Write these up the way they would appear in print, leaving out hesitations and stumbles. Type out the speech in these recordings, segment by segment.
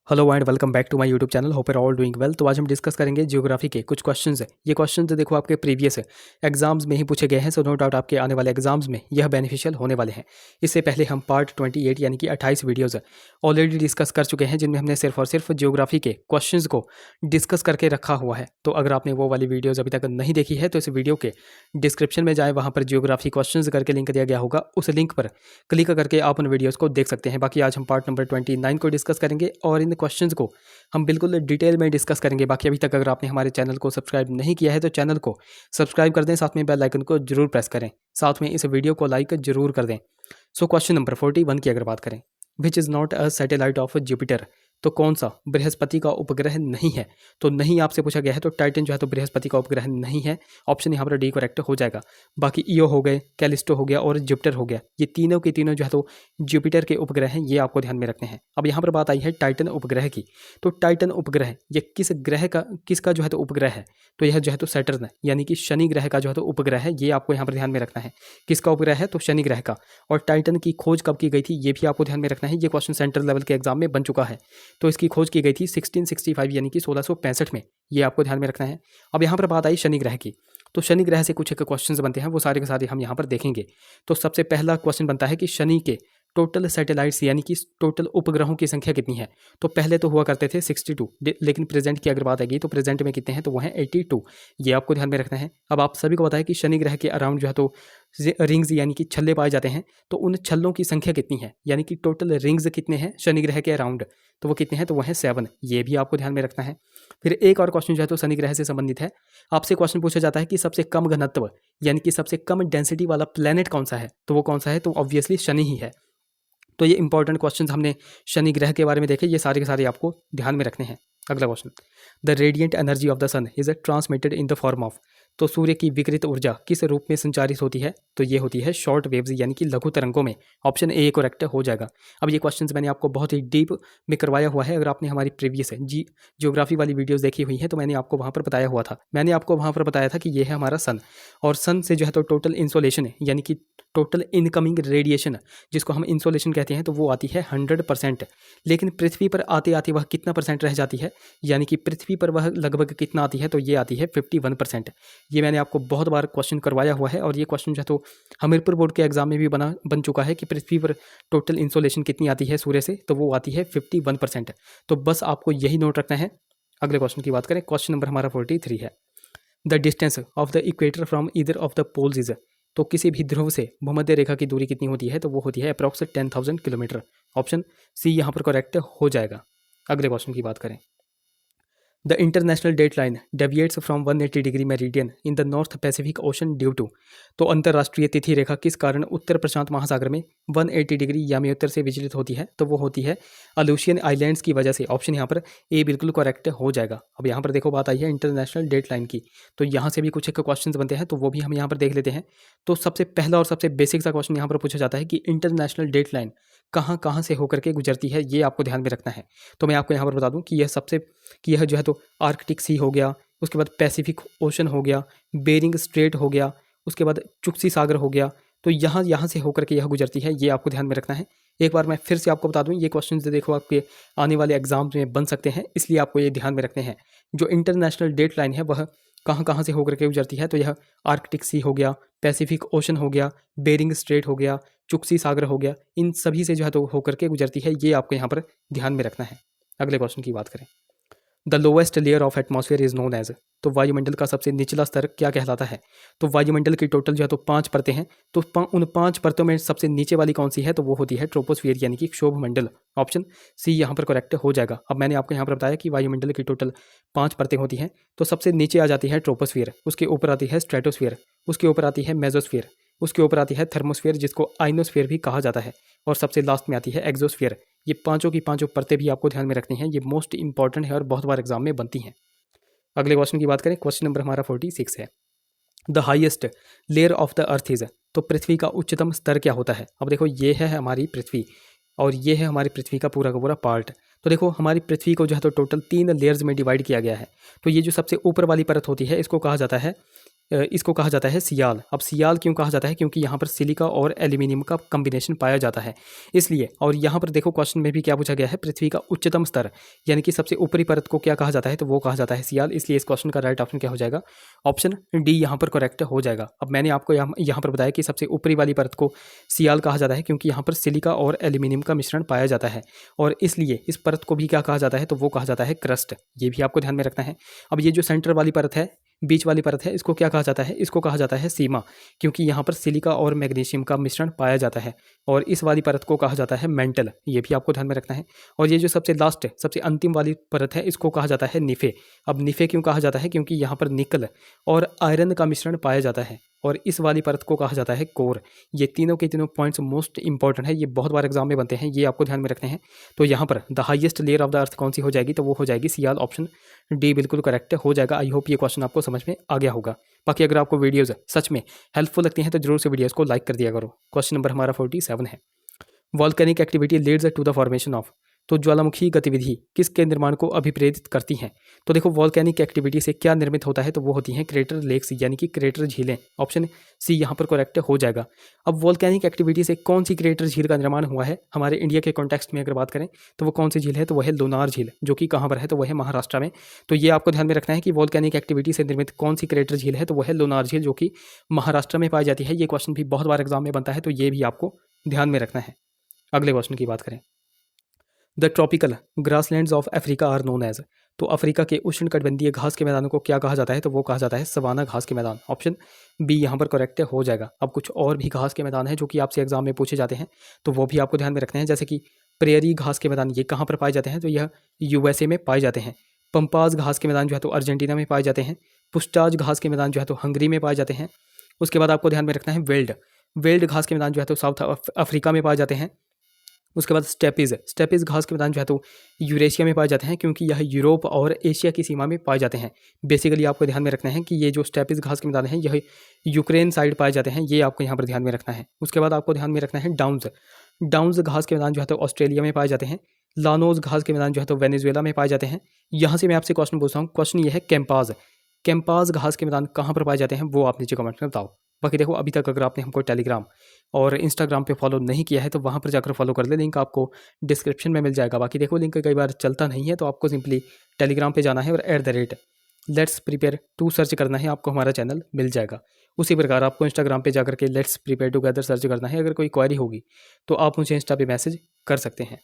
Hello and welcome back to my YouTube channel. Hope are all doing well. तो आज हम discuss करेंगे geography के कुछ क्वेश्चंस है। ये क्वेश्चंस देखो आपके प्रीवियस एग्जाम्स में ही पूछे गए हैं, सो नो डाउट आपके आने वाले एग्जाम्स में यह बेनिफिशियल होने वाले हैं। इससे पहले हम पार्ट 28 यानी कि 28 वीडियोस ऑलरेडी डिस्कस कर चुके हैं, जिनमें हमने सिर्फ और सिर्फ ज्योग्राफी के क्वेश्चंस को डिस्कस करके रखा हुआ है। तो अगर आपने वो वाली वीडियोज़ अभी तक नहीं देखी है तो इस वीडियो के डिस्क्रिप्शन में जाए, वहाँ पर ज्योग्राफी क्वेश्चंस करके लिंक दिया गया होगा, उस लिंक पर क्लिक करके आप उन वीडियोज़ को देख सकते हैं। बाकी आज हम पार्ट नंबर 29 को डिस्कस करेंगे और इन क्वेश्चंस को हम बिल्कुल डिटेल में डिस्कस करेंगे। बाकी अभी तक अगर आपने हमारे चैनल को सब्सक्राइब नहीं किया है तो चैनल को सब्सक्राइब कर दें, साथ में बेल आइकन को जरूर प्रेस करें, साथ में इस वीडियो को लाइक जरूर कर दें। सो क्वेश्चन नंबर 41 की अगर बात करें, which is not a satellite of Jupiter, तो कौन सा बृहस्पति का उपग्रह नहीं है। तो नहीं आपसे पूछा गया है, तो टाइटन जो है तो बृहस्पति का उपग्रह नहीं है। ऑप्शन यहाँ पर डी करेक्ट हो जाएगा। बाकी ईओ हो गए, कैलिस्टो हो गया और जुपिटर हो गया, ये तीनों के तीनों जो है तो जुपिटर के उपग्रह हैं, ये आपको ध्यान में रखने हैं। अब यहाँ पर बात आई है टाइटन उपग्रह की। तो टाइटन उपग्रह ये किस ग्रह का, किसका जो है तो उपग्रह है, तो यह जो है तो सैटर्न है, यानी कि शनि ग्रह का जो है तो उपग्रह है। ये आपको यहाँ पर ध्यान में रखना है, किसका उपग्रह है, तो शनि ग्रह का। और टाइटन की खोज कब की गई थी, ये भी आपको ध्यान में रखना है। ये क्वेश्चन सेंट्रल लेवल के एग्जाम में बन चुका है। तो इसकी खोज की गई थी 1665 यानी कि 1665 में, ये आपको ध्यान में रखना है। अब यहाँ पर बात आई शनि ग्रह की। तो शनि ग्रह से कुछ एक क्वेश्चंस बनते हैं, वो सारे के सारे हम यहाँ पर देखेंगे। तो सबसे पहला क्वेश्चन बनता है कि शनि के टोटल सैटेलाइट्स यानी कि टोटल उपग्रहों की संख्या कितनी है। तो पहले तो हुआ करते थे 62, लेकिन प्रेजेंट की अगर बात आएगी तो प्रेजेंट में कितने हैं, तो वो हैं 82। ये आपको ध्यान में रखना है। अब आप सभी को पता है कि शनि ग्रह के अराउंड जो है तो रिंग्स यानी कि छल्ले पाए जाते हैं। तो उन छल्लों की संख्या कितनी है, यानी कि टोटल रिंग्स कितने हैं शनि ग्रह के अराउंड, तो वो कितने हैं, तो वो हैं 7। ये भी आपको ध्यान में रखना है। फिर एक और क्वेश्चन जो है तो शनि ग्रह से संबंधित है। आपसे क्वेश्चन पूछा जाता है कि सबसे कम घनत्व यानी कि सबसे कम डेंसिटी वाला प्लेनेट कौन सा है, तो वो कौन सा है, तो ऑब्वियसली शनि ही है। तो ये इंपॉर्टेंट क्वेश्चंस हमने शनि ग्रह के बारे में देखे, ये सारे के सारे आपको ध्यान में रखने हैं। अगला question, the radiant energy of the sun is transmitted in the form of, तो सूर्य की विकिरित ऊर्जा किस रूप में संचारित होती है, तो ये होती है शॉर्ट वेव्स यानी कि लघु तरंगों में। ऑप्शन ए करेक्ट हो जाएगा। अब ये क्वेश्चंस मैंने आपको बहुत ही डीप में करवाया हुआ है। अगर आपने हमारी प्रीवियस जियोग्राफी वाली वीडियोस देखी हुई है तो मैंने आपको वहाँ पर बताया हुआ था। मैंने आपको वहाँ पर बताया था कि ये है हमारा सन, और सन से जो है तो टोटल इंसोलेशन है, यानी कि टोटल इनकमिंग रेडिएशन जिसको हम इंसोलेशन कहते हैं, तो वो आती है 100%। लेकिन पृथ्वी पर आते आते वह कितना परसेंट रह जाती है, यानी कि पृथ्वी पर वह लगभग कितना आती है, तो ये आती है 51%। ये मैंने आपको बहुत बार क्वेश्चन करवाया हुआ है, और ये क्वेश्चन जो है तो हमीरपुर बोर्ड के एग्जाम में भी बन चुका है कि पृथ्वी पर टोटल इंसोलेशन कितनी आती है सूर्य से, तो वो आती है 51%। तो बस आपको यही नोट रखना है। अगले क्वेश्चन की बात करें, क्वेश्चन नंबर हमारा 43 है। The distance of the equator from either of the poles is, तो किसी भी ध्रुव से भूमध्य रेखा की दूरी कितनी होती है, तो वो होती है अप्रॉक्स 10,000 किलोमीटर। ऑप्शन सी यहाँ पर करेक्ट हो जाएगा। अगले क्वेश्चन की बात करें, the international date line deviates from 180 degree meridian in the north Pacific ocean due to, तो अंतर्राष्ट्रीय तिथि रेखा किस कारण उत्तर प्रशांत महासागर में 180 डिग्री यामी से विचलित होती है, तो वो होती है अलूशियन आइलैंड्स की वजह से। ऑप्शन यहाँ पर ए बिल्कुल करेक्ट हो जाएगा। अब यहाँ पर देखो बात आई है इंटरनेशनल डेट लाइन की, तो यहाँ से भी कुछ एक क्वेश्चन बनते हैं, तो वो भी हम यहाँ पर देख लेते हैं। तो सबसे पहला और सबसे बेसिक सा क्वेश्चन यहाँ पर पूछा जाता है कि इंटरनेशनल डेट लाइन कहाँ कहाँ से होकर के गुजरती है, ये आपको ध्यान में रखना है। तो मैं आपको यहाँ पर बता दूँ कि यह जो है तो आर्कटिक सी हो गया, उसके बाद पैसिफिक ओशन हो गया, बेरिंग स्ट्रेट हो गया, उसके बाद चुक्सी सागर हो गया। तो यहाँ से होकर के यह गुजरती है, ये आपको ध्यान में रखना है। एक बार मैं फिर से आपको बता दूं, ये क्वेश्चन देखो आपके आने वाले एग्जाम्स में बन सकते हैं, इसलिए आपको ये ध्यान में रखने हैं। जो इंटरनेशनल डेट लाइन है वह कहाँ कहाँ से होकर के गुजरती है, तो यह आर्कटिक सी हो गया, पैसिफिक ओशन हो गया, बेरिंग स्ट्रेट हो गया, चुक्सी सागर हो गया, इन सभी से जो है तो होकर के गुजरती है, ये आपको यहाँ पर ध्यान में रखना है। अगले क्वेश्चन की बात करें, the lowest layer of atmosphere is known as, तो वायुमंडल का सबसे निचला स्तर क्या कहलाता है। तो वायुमंडल की टोटल जो है तो 5 परतें हैं, तो उन 5 परतों में सबसे नीचे वाली कौन सी है, तो वो होती है ट्रोपोस्फियर यानी कि क्षोभ मंडल। ऑप्शन सी यहाँ पर करेक्ट हो जाएगा। अब मैंने आपको यहाँ पर बताया कि वायुमंडल की टोटल 5 परतें होती हैं, तो सबसे नीचे आ जाती है ट्रोपोस्फियर, उसके ऊपर आती है स्ट्रेटोस्फियर, उसके ऊपर आती है मेजोस्फियर, उसके ऊपर आती है थर्मोस्फियर जिसको आइनोस्फियर भी कहा जाता है, और सबसे लास्ट में आती है एक्सोस्फियर। ये पांचों की पांचों परतें भी आपको ध्यान में रखनी हैं, ये मोस्ट इंपॉर्टेंट है और बहुत बार एग्जाम में बनती हैं। अगले क्वेश्चन की बात करें, क्वेश्चन नंबर हमारा 46 है। The highest layer of the earth is, तो पृथ्वी का उच्चतम स्तर क्या होता है। अब देखो ये है हमारी पृथ्वी, और ये है हमारी पृथ्वी का पूरा पार्ट। तो देखो हमारी पृथ्वी को जो है तो टोटल 3 लेयर्स में डिवाइड किया गया है। तो ये जो सबसे ऊपर वाली परत होती है इसको कहा जाता है इसको कहा जाता है सियाल। अब सियाल क्यों कहा जाता है? क्योंकि यहाँ पर सिलिका और एल्यूमिनियम का कम्बिनेशन पाया जाता है इसलिए। और यहाँ पर देखो क्वेश्चन में भी क्या पूछा गया है, पृथ्वी का उच्चतम स्तर यानी कि सबसे ऊपरी परत को क्या कहा जाता है? तो वो कहा जाता है सियाल। इसलिए इस क्वेश्चन का राइट ऑप्शन क्या हो जाएगा? ऑप्शन डी यहाँ पर करेक्ट हो जाएगा। अब मैंने आपको यहाँ पर बताया कि सबसे ऊपरी वाली परत को सियाल कहा जाता है क्योंकि यहाँ पर सिलिका और एल्यूमिनियम का मिश्रण पाया जाता है और इसलिए इस परत को भी क्या कहा जाता है? तो वो कहा जाता है क्रस्ट। ये भी आपको ध्यान में रखना है। अब ये जो सेंटर वाली परत है, बीच वाली परत है, इसको क्या कहा जाता है? इसको कहा जाता है सीमा क्योंकि यहाँ पर सिलिका और मैग्नीशियम का मिश्रण पाया जाता है और इस वाली परत को कहा जाता है मेंटल। ये भी आपको ध्यान में रखना है। और ये जो सबसे लास्ट सबसे अंतिम वाली परत है, इसको कहा जाता है निफे। अब निफे क्यों कहा जाता है? क्योंकि यहाँ पर निकल और आयरन का मिश्रण पाया जाता है और इस वाली परत को कहा जाता है कोर। ये तीनों के तीनों पॉइंट्स मोस्ट इंपॉर्टेंट है, ये बहुत बार एग्जाम में बनते हैं, ये आपको ध्यान में रखने हैं। तो यहाँ पर the highest layer of the earth कौन सी हो जाएगी? तो वो हो जाएगी सियाल। ऑप्शन डी बिल्कुल करेक्ट हो जाएगा। आई होप ये क्वेश्चन आपको समझ में आ गया होगा। बाकी अगर आपको वीडियोज़ सच में हेल्पफुल लगती हैं तो जरूर से वीडियोज़ को लाइक कर दिया करो। क्वेश्चन नंबर हमारा 47 है, volcanic activity leads to the formation of. तो ज्वालामुखी गतिविधि किसके निर्माण को अभिप्रेरित करती हैं? तो देखो वॉल्केनिक एक्टिविटी से क्या निर्मित होता है? तो वो होती हैं क्रेटर लेक्स यानी कि क्रेटर झीलें। ऑप्शन सी यहाँ पर करेक्ट हो जाएगा। अब वॉल्केनिक एक्टिविटी से कौन सी क्रेटर झील का निर्माण हुआ है हमारे इंडिया के कॉन्टेक्स्ट में अगर बात करें तो वो कौन सी झील है? तो वह है लोनार झील, जो कि कहाँ पर है? तो वह है महाराष्ट्र में। तो ये आपको ध्यान में रखना है कि वॉल्केनिक एक्टिविटी से निर्मित कौन सी क्रेटर झील है? तो वह है लोनार झील, जो कि महाराष्ट्र में पाई जाती है। ये क्वेश्चन भी बहुत बार एग्जाम में बनता है, तो ये भी आपको ध्यान में रखना है। अगले क्वेश्चन की बात करें, the tropical grasslands of Africa are known as. तो अफ्रीका के उष्णकटिबंधीय घास के मैदानों को क्या कहा जाता है? तो वो कहा जाता है सवाना घास के मैदान। ऑप्शन बी यहाँ पर करेक्ट हो जाएगा। अब कुछ और भी घास के मैदान हैं जो कि आपसे एग्जाम में पूछे जाते हैं, तो वो भी आपको ध्यान में रखने हैं। जैसे कि प्रेयरी घास के मैदान, ये कहाँ पर पाए जाते हैं? तो यह यूएसए में पाए जाते हैं। पंपाज घास के मैदान जो है तो अर्जेंटीना में पाए जाते हैं। पुस्टाज घास के मैदान जो है तो हंगरी में पाए जाते हैं। उसके बाद आपको ध्यान में रखना है वेल्ड घास के मैदान जो है तो साउथ अफ्रीका में पाए जाते हैं। उसके बाद स्टेपिस घास के मैदान जो है तो यूरेशिया में पाए जाते हैं क्योंकि यह यूरोप और एशिया की सीमा में पाए जाते हैं। बेसिकली आपको ध्यान में रखना है कि ये जो स्टेपिस घास के मैदान हैं यह यूक्रेन साइड पाए जाते हैं, ये आपको यहाँ पर ध्यान में रखना है। उसके बाद आपको ध्यान में रखना है डाउन्स घास के मैदान जो है तो ऑस्ट्रेलिया में पाए जाते हैं। लानोज घास के मैदान जो है तो वेनेजुएला में पाए जाते हैं। यहाँ से मैं आपसे क्वेश्चन पूछता हूँ, क्वेश्चन ये है कैंपाज घास के मैदान कहाँ पर पाए जाते हैं? वो आप नीचे कमेंट में बताओ। बाकी देखो अभी तक अगर आपने हमको टेलीग्राम और इंस्टाग्राम पे फॉलो नहीं किया है तो वहाँ पर जाकर फॉलो कर ले, लिंक आपको डिस्क्रिप्शन में मिल जाएगा। बाकी देखो लिंक कई बार चलता नहीं है, तो आपको सिंपली टेलीग्राम पे जाना है और @लेट्स प्रिपेयर टू सर्च करना है, आपको हमारा चैनल मिल जाएगा। उसी प्रकार आपको इंस्टाग्राम पे जाकर के लेट्स प्रिपेयर टुगेदर सर्च करना है। अगर कोई क्वेरी होगी तो आप मुझे इंस्टा पे मैसेज कर सकते हैं।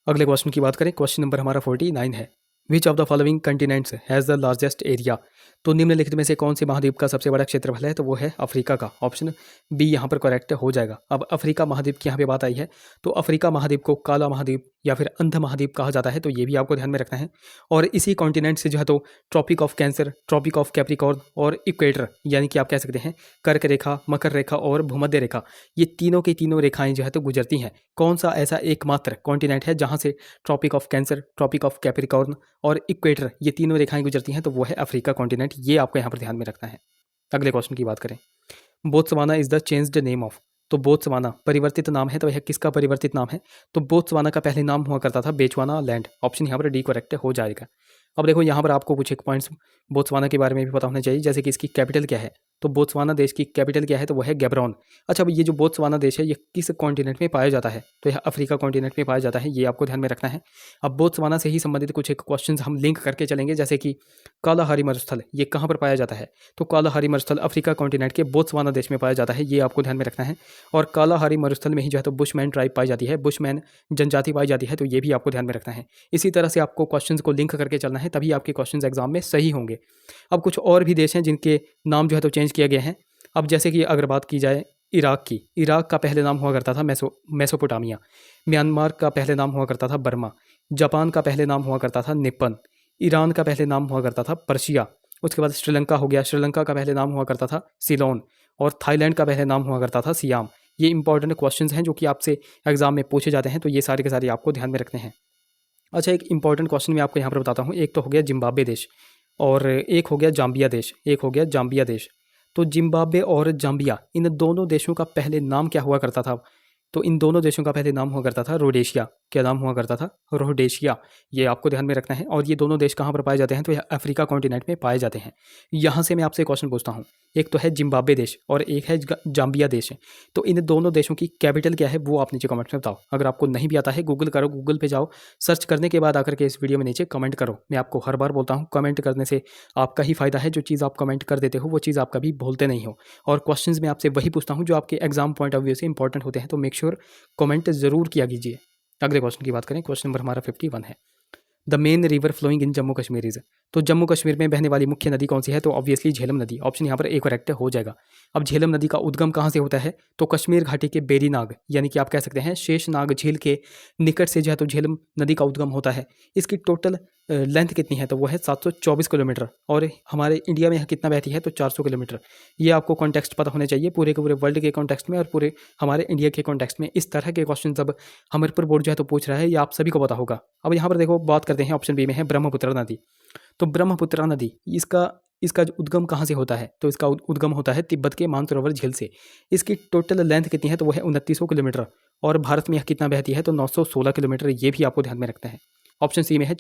अगले क्वेश्चन की बात करें, क्वेश्चन नंबर हमारा 49 है, which of the following continents has the largest area. तो निम्नलिखित में से कौन से महाद्वीप का सबसे बड़ा क्षेत्रफल है? तो वो है अफ्रीका का। ऑप्शन बी यहाँ पर करेक्ट हो जाएगा। अब अफ्रीका महाद्वीप की यहाँ पे बात आई है, तो अफ्रीका महाद्वीप को काला महाद्वीप या फिर अंध महाद्वीप कहा जाता है, तो ये भी आपको ध्यान में रखना है। और इसी कॉन्टिनेंट से जो है तो Tropic of cancer, tropic of Capricorn और इक्वेटर यानी कि आप कह सकते हैं कर्क रेखा, मकर रेखा और भूमध्य रेखा, ये तीनों की तीनों रेखाएं जो है तो गुजरती हैं। कौन सा ऐसा एकमात्र कॉन्टिनेंट है जहाँ से tropic of cancer, tropic of Capricorn और इक्वेटर ये तीनों रेखाएं गुजरती हैं? तो वो है अफ्रीका कॉन्टिनेंट। ये आपको यहाँ पर ध्यान में रखना है। अगले क्वेश्चन की बात करें, Botswana is the changed name of. तो बोत्सवाना परिवर्तित नाम है, तो यह किसका परिवर्तित नाम है? तो बोत्सवाना का पहले नाम हुआ करता था बेचवाना लैंड। ऑप्शन यहाँ पर डी करेक्ट हो जाएगा। अब देखो यहाँ पर आपको कुछ एक पॉइंट्स बोत्सवाना के बारे में भी पता होना चाहिए, जैसे कि इसकी कैपिटल क्या है। तो बोत्सवाना देश की कैपिटल क्या है? तो वह है गैब्रोन। अच्छा, अब ये जो बोत्सवाना देश है ये किस कॉन्टिनेंट में पाया जाता है? तो यह अफ्रीका कॉन्टिनेंट में पाया जाता है, ये आपको ध्यान में रखना है। अब बोत्सवाना से ही संबंधित कुछ एक क्वेश्चन हम लिंक करके चलेंगे, जैसे कि कालाहारी मरुस्थल ये कहाँ पर पाया जाता है? तो कालाहारी मरुस्थल अफ्रीका कॉन्टिनेंट के बोत्सवाना देश में पाया जाता है, ये आपको ध्यान में रखना है। और कालाहारी मरुस्थल में ही जो है तो बुशमैन ट्राइब पाई जाती है, बुशमैन जनजाति पाई जाती है, तो ये भी आपको ध्यान में रखना है। इसी तरह से आपको क्वेश्चंस को लिंक करके चलना है, तभी आपके क्वेश्चंस एग्जाम में सही होंगे। अब कुछ और भी देश हैं जिनके नाम जो है तो चेंज किए गए हैं। अब जैसे कि अगर बात की जाए इराक की, इराक का पहले नाम हुआ करता था मेसोपोटामिया। म्यांमार का पहले नाम हुआ करता था बर्मा। जापान का पहले नाम हुआ करता था निप्पन। ईरान का पहले नाम हुआ करता था पर्शिया। उसके बाद श्रीलंका हो गया, श्रीलंका का पहले नाम हुआ करता था सिलोन। और थाईलैंड का पहले नाम हुआ करता था सियाम। ये इंपॉर्टेंट क्वेश्चंस हैं जो कि आपसे एग्जाम में पूछे जाते हैं, तो ये सारे के सारे आपको ध्यान में रखने हैं। अच्छा, एक इंपॉर्टेंट क्वेश्चन मैं आपको यहाँ पर बताता हूँ। एक तो हो गया जिम्बाब्वे देश और एक हो गया जाम्बिया देश। तो जिम्बाब्वे और जाम्बिया इन दोनों देशों का पहले नाम क्या हुआ करता था? तो इन दोनों देशों का पहले नाम हुआ करता था रोडेशिया। क्या नाम हुआ करता था? रोडेशिया। ये आपको ध्यान में रखना है। और ये दोनों देश कहाँ पर पाए जाते हैं? तो यह अफ्रीका कॉन्टिनेंट में पाए जाते हैं। यहाँ से मैं आपसे क्वेश्चन पूछता हूँ, एक तो है जिम्बाब्वे देश और एक है जाम्बिया देश है। तो इन दोनों देशों की कैपिटल क्या है वो आप नीचे कमेंट में बताओ। अगर आपको नहीं भी आता है गूगल करो, गूगल पे जाओ, सर्च करने के बाद आकर के इस वीडियो में नीचे कमेंट करो। मैं आपको हर बार बोलता हूँ कमेंट करने से आपका ही फायदा है। जो चीज़ आप कमेंट कर देते हो वो चीज़ आप कभी भूलते नहीं हो। और क्वेश्चंस में आपसे वही पूछता हूँ जो आपके एग्जाम पॉइंट ऑफ व्यू से इंपॉर्टेंट होते हैं। तो मेक श्योर कमेंट जरूर किया कीजिए। अगले क्वेश्चन की बात करें, क्वेश्चन नंबर हमारा 51 है। The main river flowing in Jammu Kashmir is. तो जम्मू कश्मीर में बहने वाली मुख्य नदी कौन सी है? तो ऑब्वियसली झेलम नदी। ऑप्शन यहाँ पर एक करेक्ट हो जाएगा। अब झेलम नदी का उद्गम कहाँ से होता है? तो कश्मीर घाटी के बेरीनाग यानी कि आप कह सकते हैं शेषनाग झील के निकट से जो है तो झेलम नदी का उद्गम होता है। इसकी टोटल लेंथ कितनी है? तो वो है 724 किलोमीटर। और हमारे इंडिया में कितना बहती है? तो 400 किलोमीटर। ये आपको कॉन्टेक्स्ट पता होने चाहिए पूरे के पूरे वर्ल्ड के कॉन्टेक्स्ट में और पूरे हमारे इंडिया के कॉन्टेक्स्ट में। इस तरह के क्वेश्चन जब हमीरपुर बोर्ड जो है तो पूछ रहा है, ये आप सभी को पता होगा। अब यहाँ पर देखो बात करते हैं, ऑप्शन बी में है ब्रह्मपुत्र नदी। तो ब्रह्मपुत्र नदी इसका जो उद्गम कहाँ से होता है? तो इसका उद्गम होता है तिब्बत के मानसरोवर झील से। इसकी टोटल लेंथ कितनी है? तो वो है 2900 किलोमीटर। और भारत में यह कितना बहती है? तो 916 किलोमीटर। ये भी आपको ध्यान में रखना है। ऑप्शन सी में है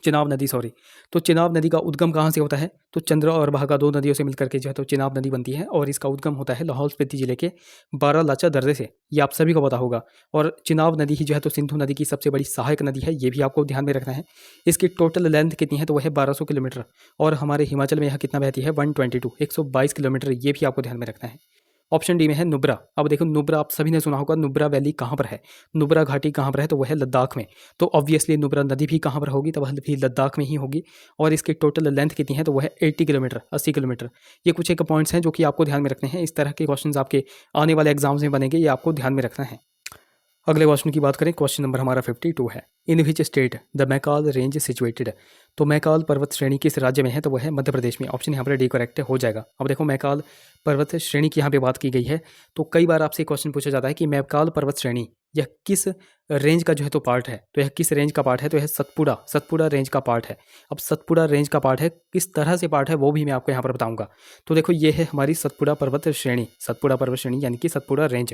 चिनाब नदी, सॉरी। तो चिनाब नदी का उद्गम कहाँ से होता है? तो चंद्र और भागा दो नदियों से मिलकर के जो है तो चिनाब नदी बनती है। और इसका उद्गम होता है लाहौल स्पीति जिले के बारालाचा दर्रे से। ये आप सभी को पता होगा। और चिनाब नदी ही जो है तो सिंधु नदी की सबसे बड़ी सहायक नदी है। ये भी आपको ध्यान में रखना है। इसकी टोटल लेंथ कितनी है? तो वह है 1200 किलोमीटर। और हमारे हिमाचल में यह कितना बहती है? 122 किलोमीटर। ये भी आपको ध्यान में रखना है। ऑप्शन डी में है नुब्रा। अब देखो नुब्रा आप सभी ने सुना होगा। नुब्रा वैली कहाँ पर है? नुब्रा घाटी कहाँ पर है? तो वह है लद्दाख में। तो ऑब्वियसली नुब्रा नदी भी कहाँ पर होगी? तो वह भी लद्दाख में ही होगी। और इसकी टोटल लेंथ कितनी है? तो वह है 80 किलोमीटर, 80 किलोमीटर। ये कुछ एक पॉइंट्स हैं जो कि आपको ध्यान में रखने हैं। इस तरह के क्वेश्चन आपके आने वाले एग्जाम्स में बनेंगे, ये आपको ध्यान में रखना है। अगले क्वेश्चन की बात करें, क्वेश्चन नंबर हमारा 52 है। In which state the Maikal range situated. तो मैकाल पर्वत श्रेणी किस राज्य में है? तो वह है मध्य प्रदेश में। ऑप्शन यहाँ पर डी करेक्ट हो जाएगा। अब देखो मैकाल पर्वत श्रेणी की यहाँ पे बात की गई है। तो कई बार आपसे क्वेश्चन पूछा जाता है कि मैकाल पर्वत श्रेणी यह किस रेंज का जो है तो पार्ट है? तो यह किस रेंज का पार्ट है? तो यह सतपुड़ा रेंज का पार्ट है। अब सतपुड़ा रेंज का पार्ट है, किस तरह से पार्ट है वो भी मैं आपको यहाँ पर बताऊंगा। तो देखो ये है हमारी सतपुड़ा पर्वत श्रेणी यानी कि सतपुड़ा रेंज।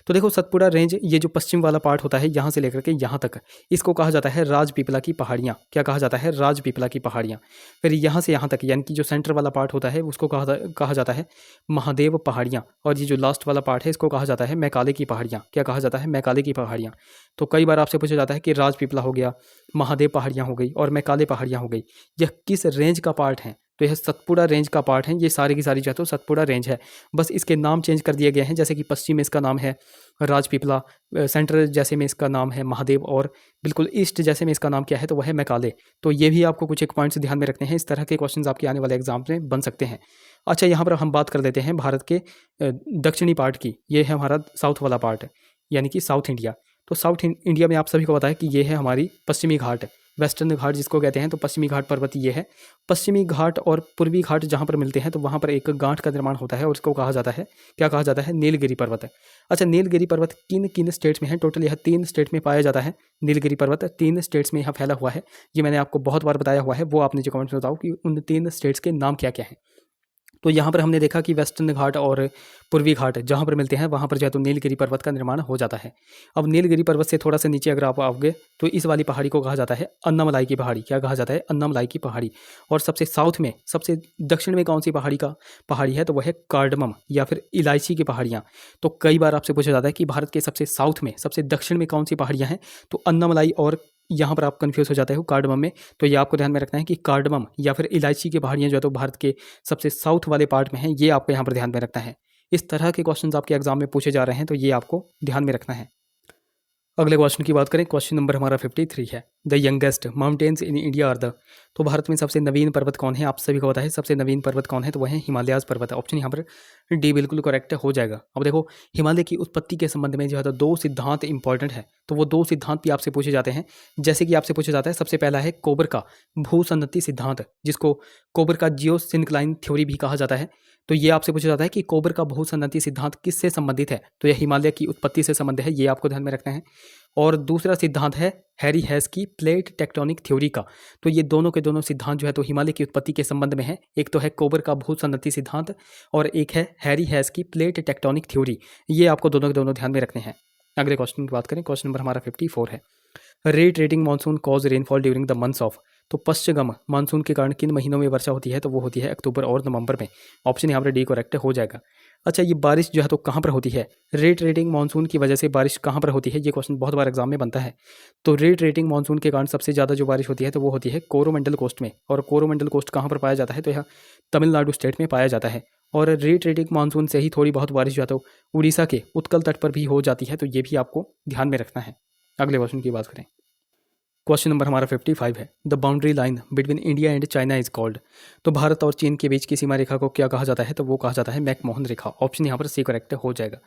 तो देखो सतपुड़ा रेंज, ये जो पश्चिम वाला पार्ट होता है यहाँ से लेकर के यहाँ तक, इसको कहा जाता है राजपीपला की पहाड़ियाँ। क्या कहा जाता है? राजपीपला की पहाड़ियाँ। फिर यहाँ से यहाँ तक यानी कि जो सेंटर वाला पार्ट होता है उसको कहा जाता है महादेव पहाड़ियाँ। और ये जो लास्ट वाला पार्ट है इसको कहा जाता है मैकाले की पहाड़ियाँ। क्या कहा जाता है? मैकाले की पहाड़ियाँ। तो कई बार आपसे पूछा जाता है कि राजपीपला हो गया, महादेव पहाड़ियाँ हो गई और मैकाले पहाड़ियाँ हो गई, यह किस रेंज का पार्ट है? तो यह सतपुड़ा रेंज का पार्ट है। ये सारी की सारी जो है तो सतपुड़ा रेंज है। बस इसके नाम चेंज कर दिए गए हैं। जैसे कि पश्चिम में इसका नाम है राजपीपला, सेंट्रल जैसे में इसका नाम है महादेव, और बिल्कुल ईस्ट जैसे में इसका नाम क्या है? तो वह है मैकाले। तो ये भी आपको कुछ एक पॉइंट्स ध्यान में रखने हैं। इस तरह के क्वेश्चंस आपके आने वाले एग्जाम में बन सकते हैं। अच्छा, यहाँ पर हम बात कर लेते हैं भारत के दक्षिणी पार्ट की। ये है हमारा साउथ वाला पार्ट यानी कि साउथ इंडिया। तो साउथ इंडिया में आप सभी को पता है कि ये है हमारी पश्चिमी घाट, वेस्टर्न घाट जिसको कहते हैं। तो पश्चिमी घाट पर्वत ये है। पश्चिमी घाट और पूर्वी घाट जहाँ पर मिलते हैं तो वहाँ पर एक गांठ का निर्माण होता है और इसको कहा जाता है, क्या कहा जाता है? नीलगिरी पर्वत। अच्छा, नीलगिरी पर्वत किन किन स्टेट्स में है? टोटल यह 3 स्टेट में पाया जाता है। नीलगिरी पर्वत 3 स्टेट्स में यहाँ फैला हुआ है। ये मैंने आपको बहुत बार बताया हुआ है। वो आप नीचे कमेंट्स में बताओ कि उन 3 स्टेट्स के नाम क्या क्या हैं। तो यहाँ पर हमने देखा कि वेस्टर्न घाट और पूर्वी घाट जहाँ पर मिलते हैं वहाँ पर जो है तो नीलगिरी पर्वत का निर्माण हो जाता है। अब नीलगिरी पर्वत से थोड़ा सा नीचे अगर आप आओगे तो इस वाली पहाड़ी को कहा जाता है अन्नामलाई की पहाड़ी। क्या कहा जाता है? अन्नामलाई की पहाड़ी। और सबसे साउथ में, सबसे दक्षिण में कौन सी पहाड़ी है? तो वह है कार्डमम या फिर इलायची की पहाड़ियाँ। तो कई बार आपसे पूछा जाता है कि भारत के सबसे साउथ में, सबसे दक्षिण में कौन सी पहाड़ियाँ हैं? तो अन्नामलाई और यहाँ पर आप कंफ्यूज हो जाते हो कार्डमम में। तो ये आपको ध्यान में रखना है कि कार्डमम या फिर इलायची की पहाड़ियाँ जो है तो भारत के सबसे साउथ वाले पार्ट में हैं। ये आपको यहाँ पर ध्यान में रखना है। इस तरह के क्वेश्चंस आपके एग्जाम में पूछे जा रहे हैं तो ये आपको ध्यान में रखना है। अगले क्वेश्चन की बात करें, क्वेश्चन नंबर हमारा 53 है। The youngest mountains in India are the. तो भारत में सबसे नवीन पर्वत कौन है? आप सभी को पता है सबसे नवीन पर्वत कौन है? तो वह है हिमालयाज पर्वत। ऑप्शन यहाँ पर डी बिल्कुल करेक्ट हो जाएगा। अब देखो हिमालय की उत्पत्ति के संबंध में जो है तो 2 सिद्धांत इंपॉर्टेंट है। तो वो 2 सिद्धांत भी आपसे पूछे जाते हैं। जैसे कि आपसे पूछा जाता है, सबसे पहला है कोबर का भूसन्नति सिद्धांत, जिसको कोबर का जियोसिंक्लाइन थ्योरी भी कहा जाता है। तो ये आपसे पूछा जाता है कि कोबर का बहुसंहति सिद्धांत किससे संबंधित है, तो यह हिमालय की उत्पत्ति से संबंध है, ये आपको ध्यान में रखना है। और दूसरा सिद्धांत है हैरी हैस की प्लेट टेक्टोनिक थ्योरी का। तो ये दोनों के दोनों सिद्धांत जो है तो हिमालय की उत्पत्ति के संबंध में है। एक तो है कोबर का भूसंहति सिद्धांत और एक है हैरी हैस की प्लेट टेक्टोनिक थ्योरी। ये आपको दोनों के दोनों ध्यान में रखने हैं। अगले क्वेश्चन की बात करें, क्वेश्चन नंबर हमारा 54 है, rate rating monsoon cause rainfall during the months of. तो पश्चिम मानसून के कारण किन महीनों में वर्षा होती है, तो वो होती है अक्टूबर और नवंबर में। ऑप्शन यहाँ पर डी करेक्ट हो जाएगा। अच्छा, ये बारिश जो है तो कहाँ पर होती है, रेट रेटिंग मानसून की वजह से बारिश कहाँ पर होती है, ये क्वेश्चन बहुत बार एग्जाम में बनता है। तो रेट रेटिंग मानसून के कारण सबसे ज़्यादा जो बारिश होती है तो वो होती है कोरोमंडल कोस्ट में। और कोरोमंडल कोस्ट कहाँ पर पाया जाता है, तो यह तमिलनाडु स्टेट में पाया जाता है। और रेट रेटिंग मानसून से ही थोड़ी बहुत बारिश जो है तो उड़ीसा के उत्कल तट पर भी हो जाती है, तो ये भी आपको ध्यान में रखना है। अगले क्वेश्चन की बात करें, क्वेश्चन नंबर हमारा 55 है, the boundary line between India and China is called. तो भारत और चीन के बीच की सीमा रेखा को क्या कहा जाता है, तो वो कहा जाता है मैकमोहन रेखा। ऑप्शन यहाँ पर सी करेक्ट हो जाएगा।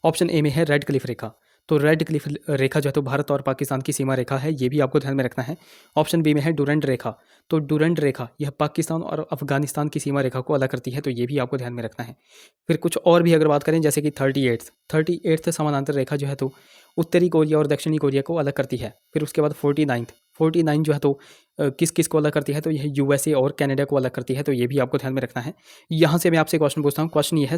ऑप्शन ए में है रेड क्लिफ रेखा। तो रेड क्लिफ रेखा जो है तो भारत और पाकिस्तान की सीमा रेखा है, ये भी आपको ध्यान में रखना है। ऑप्शन बी में है डुरंड रेखा। तो डुरंड रेखा यह पाकिस्तान और अफगानिस्तान की सीमा रेखा को अलग करती है, तो ये भी आपको ध्यान में रखना है। फिर कुछ और भी अगर बात करें, जैसे कि 38th समानांतर रेखा जो है तो उत्तरी कोरिया और दक्षिणी कोरिया को अलग करती है। फिर उसके बाद 49 जो है तो किस किस को अलग करती है, तो यह यूएसए और कनाडा को अलग करती है, तो ये भी आपको ध्यान में रखना है। यहाँ से मैं आपसे क्वेश्चन पूछता हूँ, क्वेश्चन ये है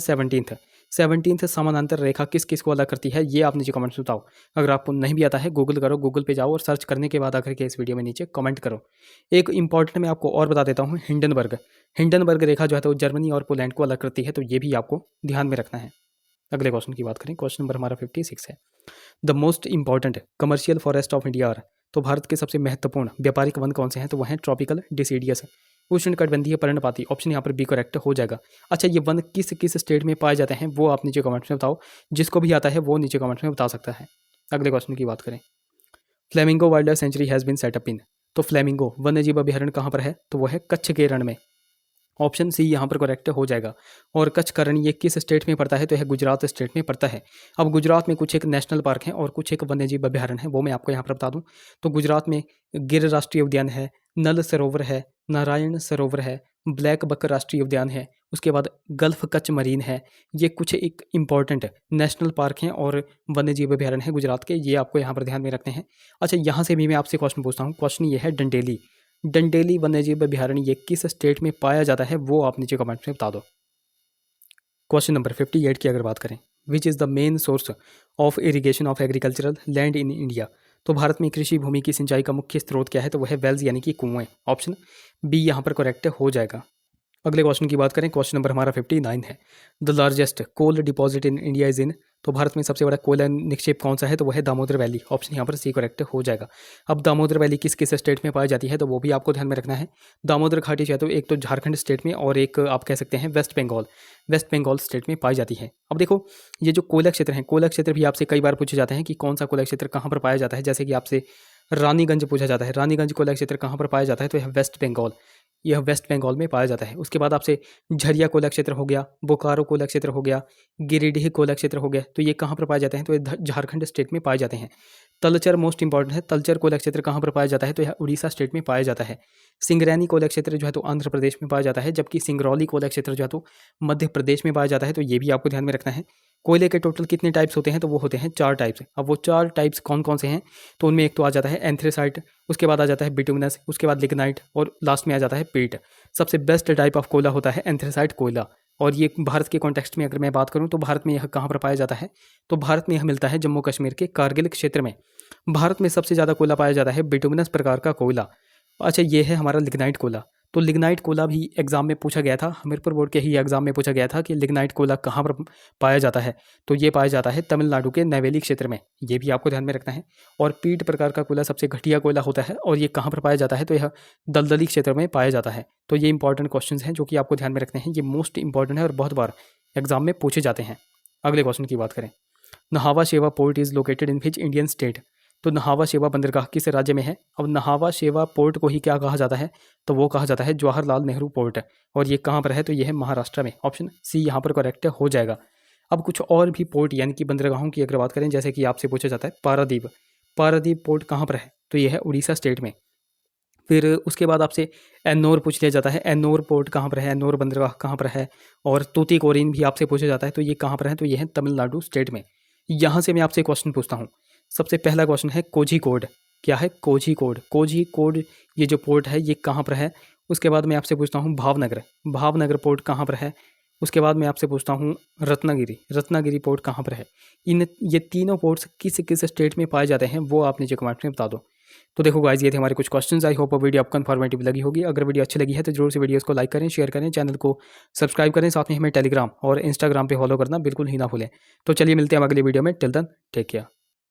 17th समानांतर रेखा किस किस को अलग करती है, ये आप नीचे कमेंट्स में बताओ। अगर आपको नहीं भी आता है गूगल करो, गूगल पे जाओ और सर्च करने के बाद आकर के इस वीडियो में नीचे कमेंट करो। एक इंपॉर्टेंट मैं आपको और बता देता हूँ, हिंडनबर्ग रेखा जो है तो जर्मनी और पोलैंड को अलग करती है, तो ये भी आपको ध्यान में रखना है। अगले क्वेश्चन की बात करें, क्वेश्चन नंबर हमारा 56 है, the most important commercial forest of India are. तो भारत के सबसे महत्वपूर्ण व्यापारिक वन कौन से हैं, तो वह हैं ट्रॉपिकल डिसीडियस उष्णकटिबंधीय पर्णपाती। ऑप्शन यहाँ पर बी करेक्ट हो जाएगा। अच्छा, ये वन किस किस स्टेट में पाए जाते हैं, वो आप नीचे कमेंट्स में बताओ। जिसको भी आता है वो नीचे कमेंट्स में बता सकता है। अगले क्वेश्चन की बात करें, flamingo wild life sanctuary has been set up in. तो फ्लेमिंगो वन्यजीव अभ्यारण्य कहाँ पर है, तो वह है कच्छ के रण में। ऑप्शन सी यहाँ पर करेक्ट हो जाएगा। और कच्छ का रण ये किस स्टेट में पड़ता है, तो यह गुजरात स्टेट में पड़ता है। अब गुजरात में कुछ एक नेशनल पार्क हैं और कुछ एक वन्यजीव अभ्यारण्य है, वो मैं आपको यहाँ पर बता दूं। तो गुजरात में गिर राष्ट्रीय उद्यान है, नल सरोवर है, नारायण सरोवर है, ब्लैक बक राष्ट्रीय उद्यान है, उसके बाद गल्फ कच्छ मरीन है। ये कुछ एक इंपॉर्टेंट नेशनल पार्क हैं और वन्यजीव अभ्यारण्य है गुजरात के, ये आपको यहाँ पर ध्यान में रखने हैं। अच्छा, यहाँ से भी मैं आपसे क्वेश्चन पूछता हूँ। क्वेश्चन ये है डंडेली वन्यजीव अभ्यारण्य ये किस स्टेट में पाया जाता है, वो आप नीचे कमेंट्स में बता दो। क्वेश्चन नंबर 58 की अगर बात करें, which is the main source of irrigation of agricultural land in India. तो भारत में कृषि भूमि की सिंचाई का मुख्य स्रोत क्या है, तो वह है वेल्स यानी कि कुएं। ऑप्शन बी यहाँ पर करेक्ट हो जाएगा। अगले क्वेश्चन की बात करें, क्वेश्चन नंबर हमारा 59 है, the largest coal deposit in India is in. तो भारत में सबसे बड़ा कोयला निक्षेप कौन सा है, तो वह है दामोदर वैली। ऑप्शन यहाँ पर सी करेक्ट हो जाएगा। अब दामोदर वैली किस किस स्टेट में पाई जाती है, तो वो भी आपको ध्यान में रखना है। दामोदर घाटी जो है तो एक तो झारखंड स्टेट में और एक आप कह सकते हैं वेस्ट बंगाल स्टेट में पाई जाती है। अब देखो, ये जो कोयला क्षेत्र है, कोयला क्षेत्र भी आपसे कई बार पूछे जाते हैं कि कौन सा कोयला क्षेत्र कहाँ पर पाया जाता है। जैसे कि आपसे रानीगंज पूछा जाता है, रानीगंज कोयला क्षेत्र कहाँ पर पाया जाता है, तो यह वेस्ट बंगाल में पाया जाता है। उसके बाद आपसे झरिया कोयला क्षेत्र हो गया, बोकारो कोयला क्षेत्र हो गया, गिरिडीह कोयला क्षेत्र हो गया, तो ये कहाँ पर पाए जाते हैं, तो ये झारखंड स्टेट में पाए जाते हैं। तलचर मोस्ट इंपॉर्टेंट है, तलचर कोयला क्षेत्र कहाँ पर पाया जाता है, तो यह उड़ीसा स्टेट में पाया जाता है। सिंगरैनी कोयला क्षेत्र जो है तो आंध्र प्रदेश में पाया जाता है, जबकि सिंगरौली कोयला क्षेत्र जो है तो मध्य प्रदेश में पाया जाता है, तो ये भी आपको ध्यान में रखना है। कोयले के टोटल कितने टाइप्स होते हैं, तो वो होते हैं 4 टाइप्स। अब वो 4 टाइप्स कौन कौन से हैं, तो उनमें एक तो आ जाता है एंथ्रेसाइट, उसके बाद आ जाता है बिटुमिनस, उसके बाद लिग्नाइट और लास्ट में आ जाता है पीट। सबसे बेस्ट टाइप ऑफ कोयला होता है एंथ्रेसाइट कोयला। और ये भारत के कॉन्टेक्स्ट में अगर मैं बात करूं तो भारत में यह कहाँ पर पाया जाता है, तो भारत में यह मिलता है जम्मू कश्मीर के कारगिल क्षेत्र में। भारत में सबसे ज़्यादा कोयला पाया जाता है बिटुमिनस प्रकार का कोयला। अच्छा, ये है हमारा लिग्नाइट कोयला। तो लिग्नाइट कोयला भी एग्जाम में पूछा गया था, हमीरपुर बोर्ड के ही एग्जाम में पूछा गया था कि लिग्नाइट कोयला कहाँ पर पाया जाता है, तो ये पाया जाता है तमिलनाडु के नैवेली क्षेत्र में। ये भी आपको ध्यान में रखना है। और पीट प्रकार का कोयला सबसे घटिया कोयला होता है और ये कहाँ पर पाया जाता है, तो यह दलदली क्षेत्र में पाया जाता है। तो ये इंपॉर्टेंट क्वेश्चन हैं जो कि आपको ध्यान में रखने हैं, ये मोस्ट इंपॉर्टेंट है और बहुत बार एग्जाम में पूछे जाते हैं। अगले क्वेश्चन की बात करें, नहावा शेवा port is located in which Indian state. तो नहावा शेवा बंदरगाह किस राज्य में है। अब नहावा शेवा पोर्ट को ही क्या कहा जाता है, तो वो कहा जाता है जवाहरलाल नेहरू पोर्ट। और ये कहाँ पर है, तो ये है महाराष्ट्र में। ऑप्शन सी यहाँ पर करेक्ट हो जाएगा। अब कुछ और भी पोर्ट यानी कि बंदरगाहों की अगर बात करें, जैसे कि आपसे पूछा जाता है पारादीप पोर्ट कहाँ पर है, तो यह है उड़ीसा स्टेट में। फिर उसके बाद आपसे एन्नोर पूछ लिया जाता है, एन्नोर पोर्ट कहाँ पर है, एन्नोर बंदरगाह कहाँ पर है। और तूतीकोरिन भी आपसे पूछा जाता है, तो ये कहाँ पर है, तो ये है तमिलनाडु स्टेट में। यहाँ से मैं आपसे क्वेश्चन पूछता हूँ। सबसे पहला क्वेश्चन है कोझीकोड। क्या है? कोझीकोड। कोझीकोड ये जो पोर्ट है ये कहाँ पर है। उसके बाद मैं आपसे पूछता हूँ भावनगर। भावनगर पोर्ट कहाँ पर है। उसके बाद मैं आपसे पूछता हूँ रत्नागिरी। रत्नागिरी पोर्ट कहाँ पर है। ये तीनों पोर्ट्स किस किस स्टेट में पाए जाते हैं वो आप नीचे कमेंट में बता दो। तो देखो गाइस, ये थे हमारे कुछ क्वेश्चंस। आई होप वीडियो आपको इन्फॉर्मेटिव लगी होगी। अगर वीडियो अच्छी लगी है तो जरूर से वीडियोस को लाइक करें, शेयर करें, चैनल को सब्सक्राइब करें, साथ में हमें टेलीग्राम और इंस्टाग्राम पे फॉलो करना बिल्कुल ही ना भूलें। तो चलिए मिलते हैं अगली वीडियो में। Till then take care.